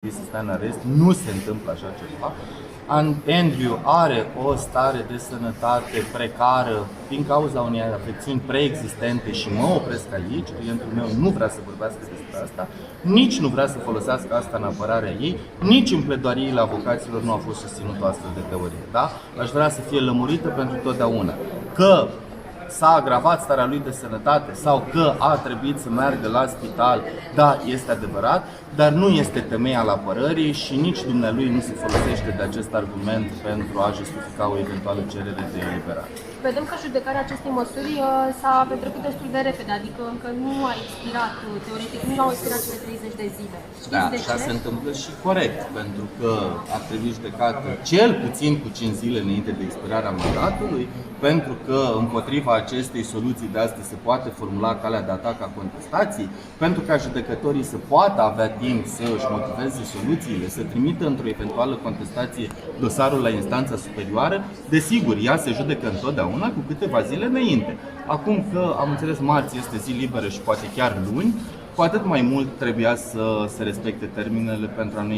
să stea în arest, nu se întâmplă așa ceva. Andrew are o stare de sănătate precară din cauza unei afecțiuni preexistente și mă opresc aici. Clientul meu nu vrea să vorbească despre asta, nici nu vrea să folosească asta în apărarea ei, nici în pledoariile avocaților nu a fost susținută o astfel de teorie. Da? Aș vrea să fie lămurită pentru totdeauna că s-a agravat starea lui de sănătate sau că a trebuit să meargă la spital, da, este adevărat, dar nu este temei al apărării și nici dumnealui nu se folosește de acest argument pentru a justifica o eventuală cerere de eliberare. Vedem că judecarea acestei măsuri s-a petrecut destul de repede, adică încă nu a expirat, teoretic, nu au expirat cele 30 de zile. Da, așa se întâmplă și corect, pentru că ar trebui judecată cel puțin cu 5 zile înainte de expirarea mandatului, pentru că împotriva acestei soluții de astăzi se poate formula calea de atac a contestației, pentru ca judecătorii să poată avea timp să își motiveze soluțiile, să trimită într-o eventuală contestație dosarul la instanța superioară. Desigur, ea se judecă întotdeauna cu câteva zile înainte. Acum că, am înțeles, marți este zi liberă și poate chiar luni, cu atât mai mult trebuia să se respecte termenele pentru a nu